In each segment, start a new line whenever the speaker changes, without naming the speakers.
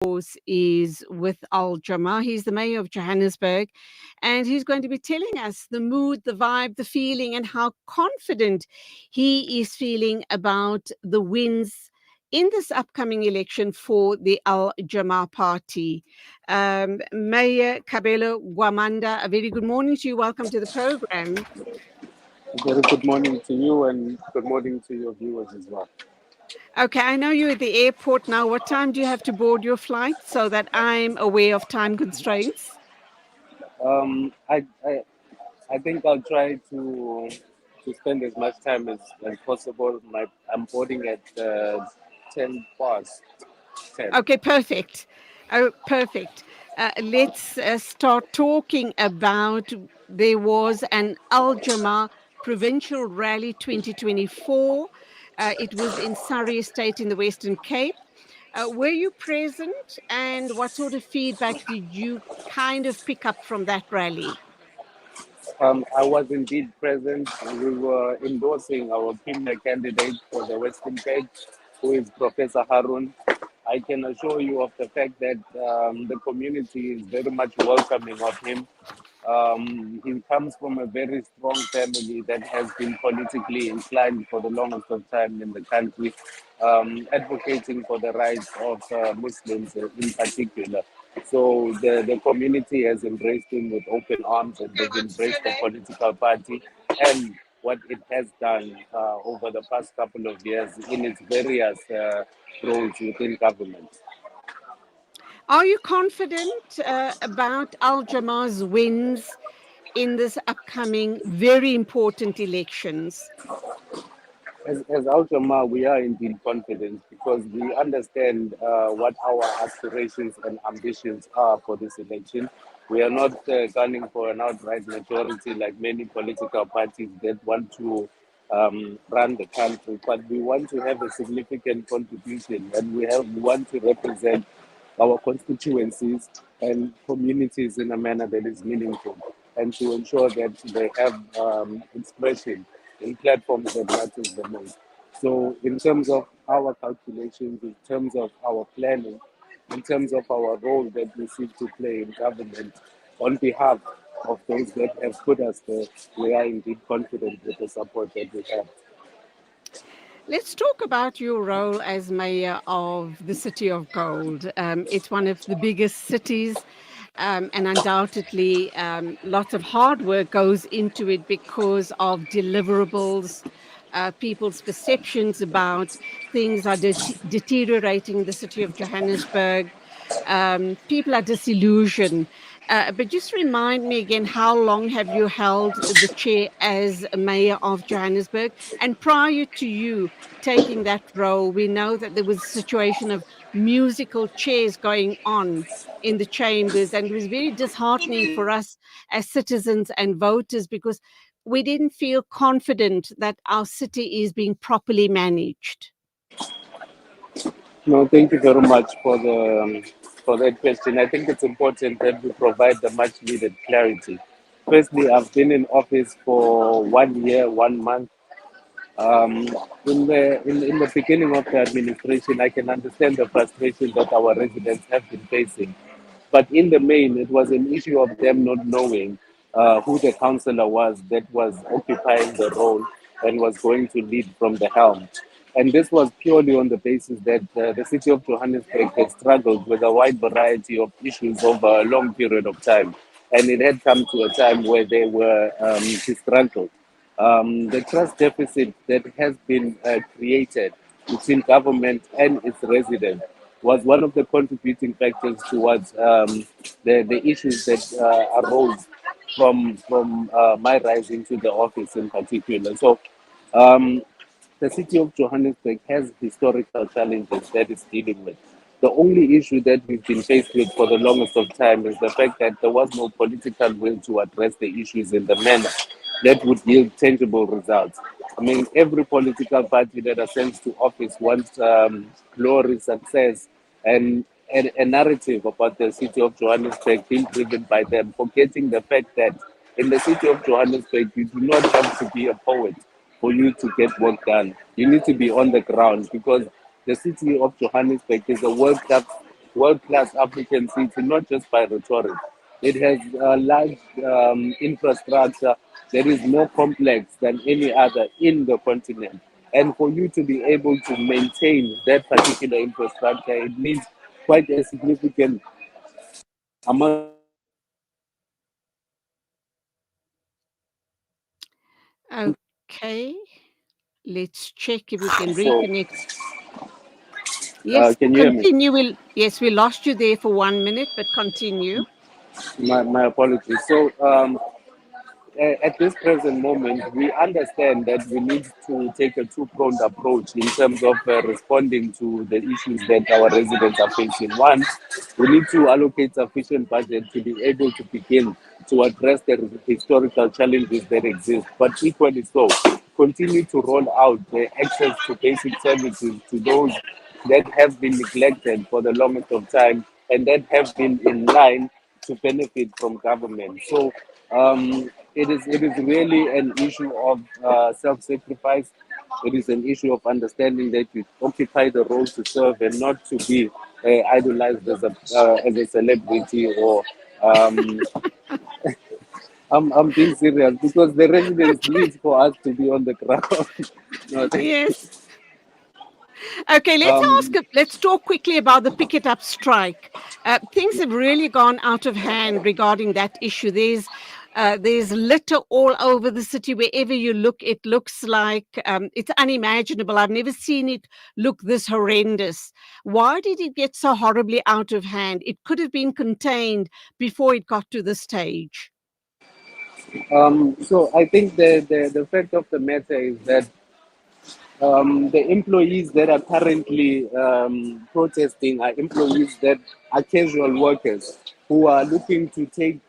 course, is with Jama-ah. He's the mayor of Johannesburg, and he's going to be telling us the mood, the vibe, the feeling, and how confident he is feeling about the wins in this upcoming election for the Jama-ah party. Mayor Kabelo Gwamanda, a very good morning to you. Welcome to the program.
Very good morning to you and good morning to your viewers as well.
Okay, I know you're at the airport now. What time do you have to board your flight so that I'm aware of time constraints?
Um, I, I I think I'll try to spend as much time as possible. I'm boarding at 10 past 10.
Okay, perfect. Oh, perfect. Let's start talking about there was an Al Jama Provincial Rally 2024. It was in Surrey Estate in the Western Cape. Were you present, and what sort of feedback did you kind of pick up from that rally?
I was indeed present. We were endorsing our premier candidate for the Western Cape, who is Professor Harun. I can assure you of the fact that the community is very much welcoming of him. He comes from a very strong family that has been politically inclined for the longest of time in the country, advocating for the rights of Muslims in particular. So the community has embraced him with open arms, and they've embraced the political party and what it has done over the past couple of years in its various roles within government.
Are you confident about Al Jama's wins in this upcoming very important elections?
As Ultima, we are indeed confident because we understand what our aspirations and ambitions are for this election. We are not gunning for an outright majority like many political parties that want to run the country, but we want to have a significant contribution, and we want to represent our constituencies and communities in a manner that is meaningful, and to ensure that they have expression in platforms that matters the most. So in terms of our calculations, in terms of our planning, in terms of our role that we seek to play in government on behalf of those that have put us there, we are indeed confident with the support that we have.
Let's talk about your role as mayor of the City of Gold. It's one of the biggest cities, and undoubtedly, lots of hard work goes into it because of deliverables. People's perceptions about things are deteriorating in the city of Johannesburg. People are disillusioned. But just remind me again, how long have you held the chair as mayor of Johannesburg? And prior to you taking that role, we know that there was a situation of musical chairs going on in the chambers, and it was very disheartening for us as citizens and voters because we didn't feel confident that our city is being properly managed.
No, thank you very much for that question. I think it's important that we provide the much needed clarity. Firstly, I've been in office for 1 year, 1 month. In the beginning of the administration, I can understand the frustration that our residents have been facing. But in the main, it was an issue of them not knowing who the councillor was that was occupying the role and was going to lead from the helm. And this was purely on the basis that the city of Johannesburg had struggled with a wide variety of issues over a long period of time. And it had come to a time where they were disgruntled. The trust deficit that has been created between government and its residents was one of the contributing factors towards the issues that arose from my rising to the office in particular. So um, the city of Johannesburg has historical challenges that it's dealing with. The only issue that we've been faced with for the longest of time is the fact that there was no political will to address the issues in the manner that would yield tangible results. I mean, every political party that ascends to office wants glory, success, and a narrative about the city of Johannesburg being driven by them, forgetting the fact that in the city of Johannesburg, you do not have to be a poet for you to get work done. You need to be on the ground because the city of Johannesburg is a World Cup world-class African city, not just by rhetoric. It has a large infrastructure that is more complex than any other in the continent. And for you to be able to maintain that particular infrastructure, it needs quite a significant amount of infrastructure
Okay, let's check if we can
so
reconnect. Yes,
can you hear me?
continue. Yes, we lost you there for 1 minute, but continue.
My apologies. So at this present moment, we understand that we need to take a two-pronged approach in terms of responding to the issues that our residents are facing. One, we need to allocate sufficient budget to be able to begin to address the historical challenges that exist, but equally so, continue to roll out the access to basic services to those that have been neglected for the longest of time and that have been in line to benefit from government. So it is really an issue of self-sacrifice. It is an issue of understanding that you occupy the role to serve and not to be idolized as a celebrity or um, I'm being serious because the residents
Okay.
need for us to be on the ground. No,
Yes. Okay,
um,
let's talk quickly about the picket up strike. Things have really gone out of hand regarding that issue. There's litter all over the city. Wherever you look, it looks like it's unimaginable. I've never seen it look this horrendous. Why did it get so horribly out of hand? It could have been contained before it got to this stage.
so I think the fact of the matter is that the employees that are currently protesting are employees that are casual workers who are looking to take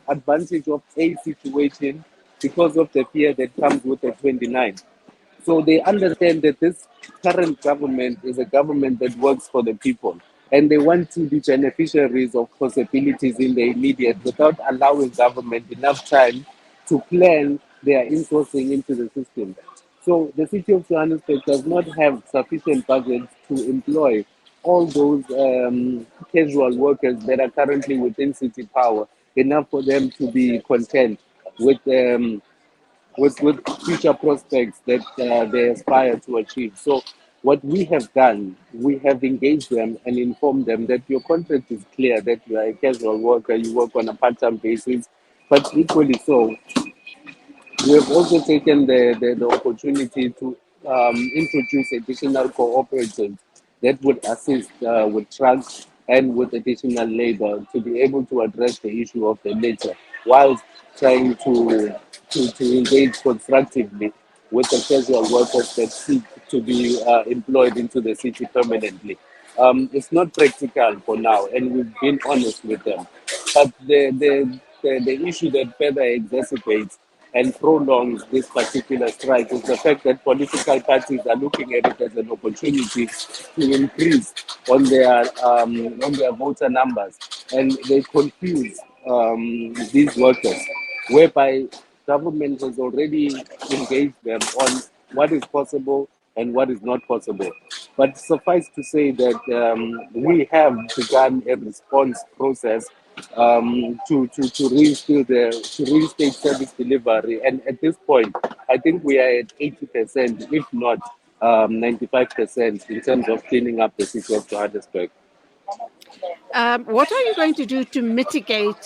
advantage of a situation because of the fear that comes with the 29. So they understand that this current government is a government that works for the people. And they want to be beneficiaries of possibilities in the immediate without allowing government enough time to plan their insourcing into the system. So the city of Johannesburg does not have sufficient budget to employ all those casual workers that are currently within city power, enough for them to be content with with future prospects that they aspire to achieve. So, what we have done, we have engaged them and informed them that your contract is clear, that you are a casual worker, you work on a part-time basis, but equally so, we have also taken the opportunity to introduce additional cooperatives that would assist with trucks and with additional labor to be able to address the issue of the litter whilst trying to engage constructively with the casual workers that seek to be employed into the city permanently. It's not practical for now, and we've been honest with them. But the issue that further exacerbates and prolongs this particular strike is the fact that political parties are looking at it as an opportunity to increase on their voter numbers, and they confuse these workers, whereby government has already engaged them on what is possible and what is not possible. But suffice to say that we have begun a response process to reinstate service delivery. And at this point, I think we are at 80%, if not 95%, in terms of cleaning up the city of Johannesburg.
What are you going to do to mitigate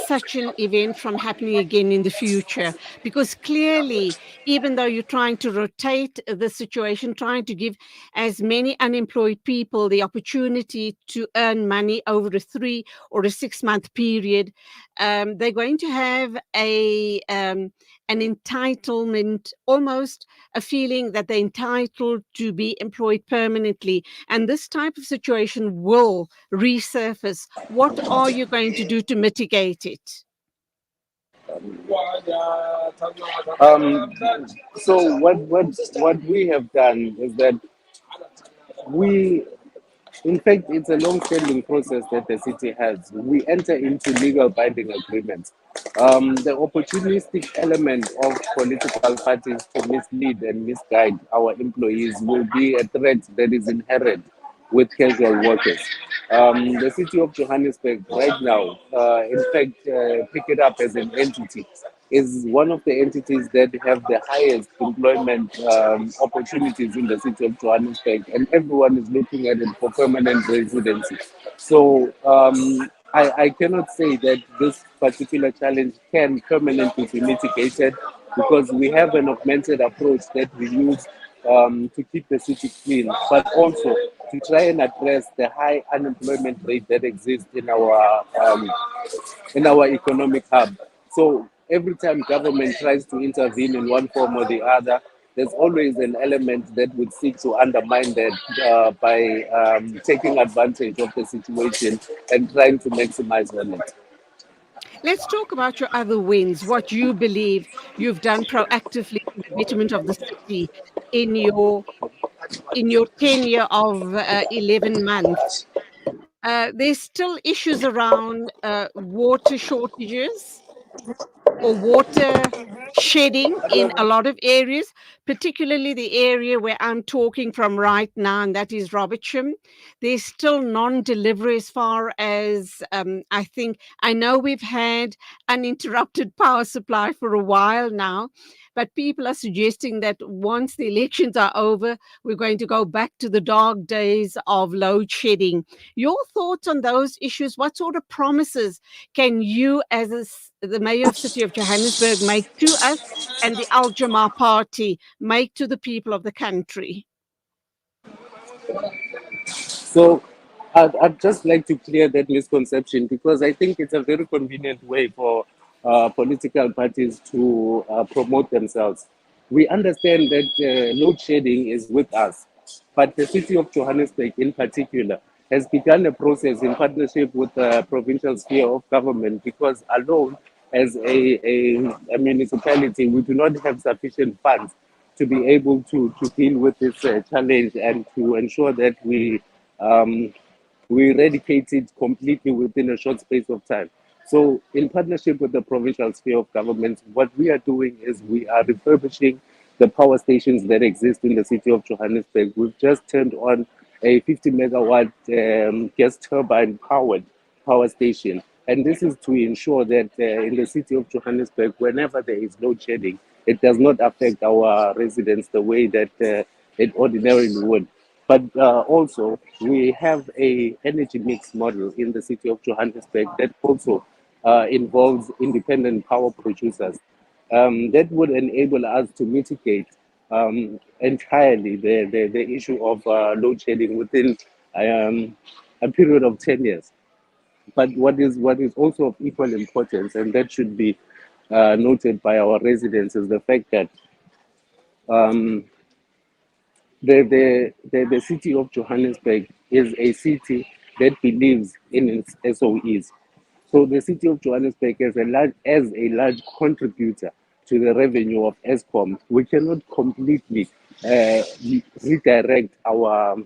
such an event from happening again in the future? Because clearly, even though you're trying to rotate the situation, trying to give as many unemployed people the opportunity to earn money over a 3 or a 6 month period, they're going to have an entitlement, almost a feeling that they're entitled to be employed permanently. And this type of situation will resurface. What are you going to do to mitigate it?
Um, so what we have done is that we in fact, it's a long-standing process that the city has. We enter into legal binding agreements. The opportunistic element of political parties to mislead and misguide our employees will be a threat that is inherent with casual workers. The city of Johannesburg right now, in fact, pick it up as an entity, is one of the entities that have the highest employment opportunities in the city of Johannesburg, and everyone is looking at it for permanent residency. So I cannot say that this particular challenge can permanently be mitigated because we have an augmented approach that we use to keep the city clean, but also to try and address the high unemployment rate that exists in our economic hub. So every time government tries to intervene in one form or the other, there's always an element that would seek to undermine that by taking advantage of the situation and trying to maximize on it.
Let's talk about your other wins, what you believe you've done proactively for the betterment of the city in your tenure of 11 months. There's still issues around water shortages or water shedding in a lot of areas, particularly the area where I'm talking from right now, and that is Robertsham. There's still non-delivery as far as I know we've had uninterrupted power supply for a while now, but people are suggesting that once the elections are over, we're going to go back to the dark days of load shedding. Your thoughts on those issues? What sort of promises can you, as the mayor of City of Johannesburg, make to us and the Jama-ah party, make to the people of the country?
So I'd just like to clear that misconception because I think it's a very convenient way for political parties to promote themselves. We understand that load shedding is with us, but the city of Johannesburg in particular has begun a process in partnership with the provincial sphere of government because alone as a municipality, we do not have sufficient funds to be able to deal with this challenge and to ensure that um, we eradicate it completely within a short space of time. So, in partnership with the provincial sphere of government, what we are doing is we are refurbishing the power stations that exist in the city of Johannesburg. We've just turned on a 50 megawatt gas turbine powered power station. And this is to ensure that in the city of Johannesburg, whenever there is load shedding, it does not affect our residents the way that it ordinarily would. But also, we have a energy mix model in the city of Johannesburg that also involves independent power producers. That would enable us to mitigate entirely the issue of load shedding within a period of 10 years. But what is also of equal importance, and that should be noted by our residents, is the fact that um, the city of Johannesburg is a city that believes in its SOEs. So the city of Johannesburg as a large contributor to the revenue of ESCOM, we cannot completely redirect our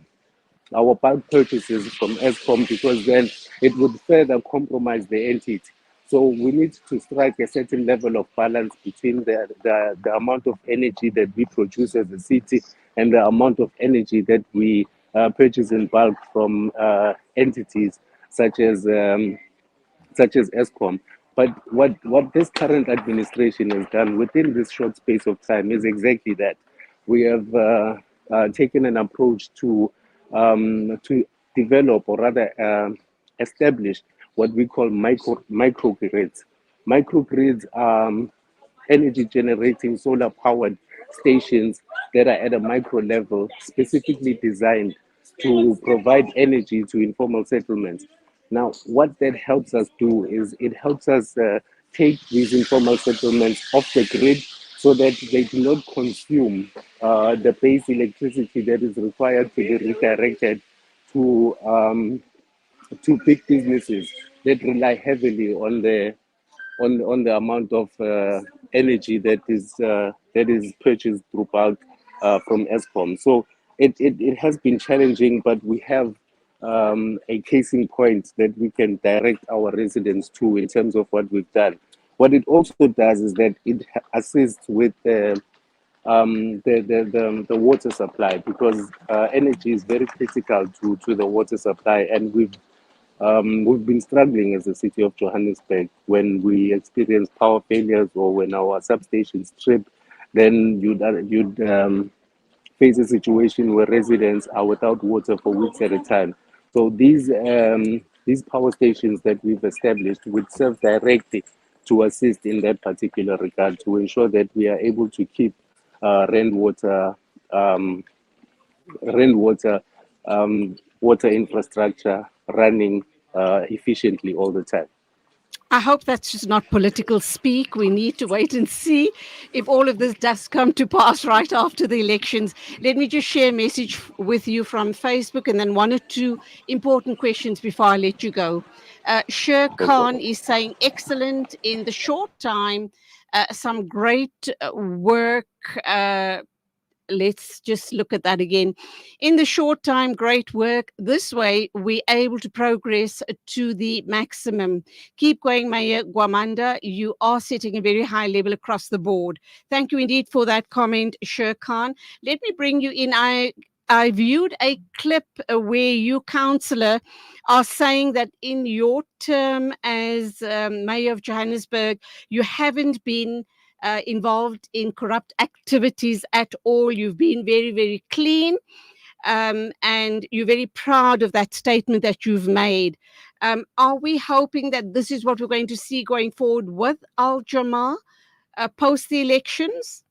bulk purchases from ESCOM because then it would further compromise the entity. So we need to strike a certain level of balance between the amount of energy that we produce as a city and the amount of energy that we purchase in bulk from entities such as ESCOM. But what this current administration has done within this short space of time is exactly that. We have taken an approach to develop or rather establish what we call microgrids. Microgrids are energy generating solar powered stations that are at a micro level, specifically designed to provide energy to informal settlements. Now, what that helps us do is it helps us take these informal settlements off the grid so that they do not consume the base electricity that is required to be redirected to big businesses that rely heavily on the amount of energy that is purchased through bulk from ESCOM. So it has been challenging, but we have a case in point that we can direct our residents to in terms of what we've done. What it also does is that it assists with the water supply, because energy is very critical to the water supply, and we've been struggling as a city of Johannesburg. When we experience power failures or when our substations trip, then you'd face a situation where residents are without water for weeks at a time. So these power stations that we've established would serve directly to assist in that particular regard, to ensure that we are able to keep rainwater um, rainwater water infrastructure running efficiently all the time.
I hope that's just not political speak. We need to wait and see if all of this does come to pass right after the elections. Let me just share a message with you from Facebook and then one or two important questions before I let you go. Sher Khan is saying, excellent in the short time, some great work. Let's just look at that again. In the short time, great work. This way, we're able to progress to the maximum. Keep going, Mayor Gwamanda. You are setting a very high level across the board. Thank you indeed for that comment, Sher Khan. Let me bring you in. I viewed a clip where you, councillor, are saying that in your term as Mayor of Johannesburg, you haven't been involved in corrupt activities at all. You've been very, very clean, and you're very proud of that statement that you've made. Are we hoping that this is what we're going to see going forward with Al Jama post the elections?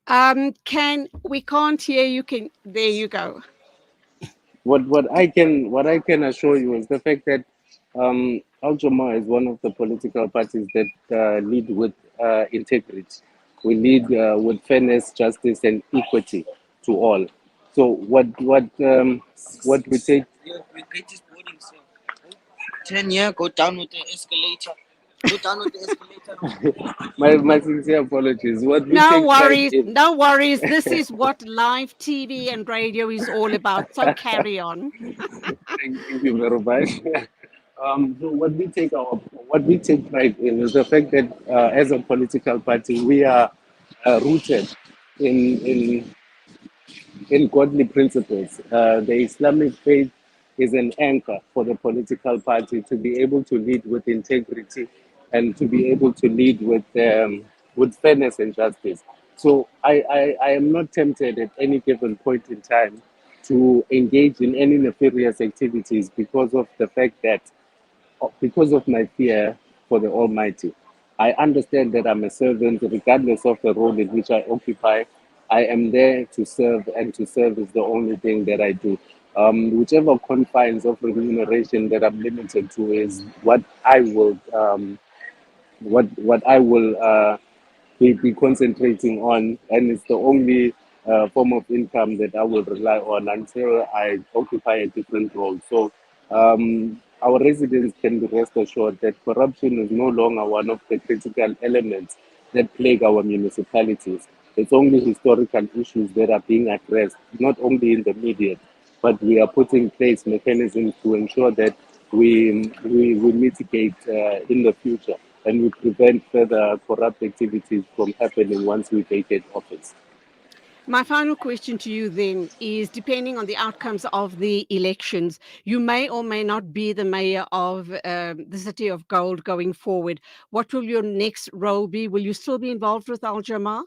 We can't hear you? There you go.
What I can assure you is the fact that Al Jama is one of the political parties that lead with integrity. We lead with fairness, justice, and equity to all. So what we take.
Your greatest boarding, sir. 10 year, go down with the escalator. Go down with the escalator.
My sincere apologies. What we
No
take pride
worries,
in.
no worries. This is what live TV and radio is all about. So carry on.
Thank you very much. So what we take pride in is the fact that as a political party we are rooted in in godly principles. The Islamic faith is an anchor for the political party to be able to lead with integrity and to be able to lead with fairness and justice. So I am not tempted at any given point in time to engage in any nefarious activities because of the fact that because of my fear for the Almighty. I understand that I'm a servant, regardless of the role in which I occupy. I am there to serve, and to serve is the only thing that I do. Whichever confines of remuneration that I'm limited to is what I will be concentrating on, and it's the only form of income that I will rely on until I occupy a different role. So our residents can be rest assured that corruption is no longer one of the critical elements that plague our municipalities. It's only historical issues that are being addressed, not only in the media, but we are putting in place mechanisms to ensure that we mitigate in the future, and we prevent further corrupt activities from happening once we vacate office.
My final question to you then is, depending on the outcomes of the elections, you may or may not be the mayor of the city of Gold going forward. What will your next role be? Will you still be involved with Al Jama?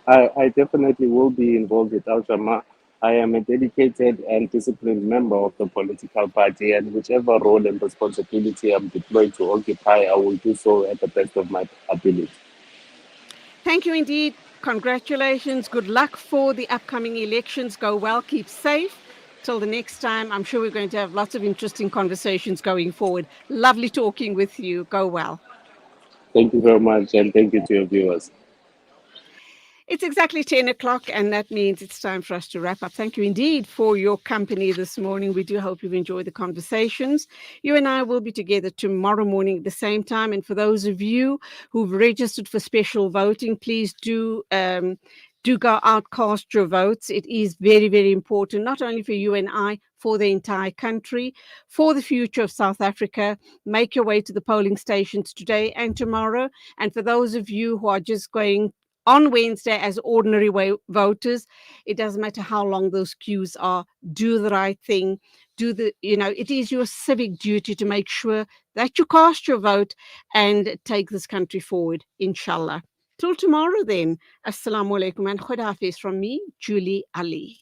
I definitely will be involved with Al Jama. I am a dedicated and disciplined member of the political party, and whichever role and responsibility I'm deployed to occupy, I will do so at the best of my ability.
Thank you indeed. Congratulations. Good luck for the upcoming elections. Go well, keep safe. Till the next time, I'm sure we're going to have lots of interesting conversations going forward. Lovely talking with you. Go well.
Thank you very much, and thank you to your viewers.
It's exactly 10 o'clock, and that means it's time for us to wrap up. Thank you indeed for your company this morning. We do hope you've enjoyed the conversations. You and I will be together tomorrow morning at the same time. And for those of you who've registered for special voting, please do Do go out, cast your votes. It is very, very important, not only for you and I, for the entire country, for the future of South Africa. Make your way to the polling stations today and tomorrow. And for those of you who are just going on Wednesday as ordinary voters, it doesn't matter how long those queues are. Do the right thing. It is your civic duty to make sure that you cast your vote and take this country forward, inshallah. Till tomorrow then. Assalamu alaikum and Khuda Hafiz from me, Julie Ali.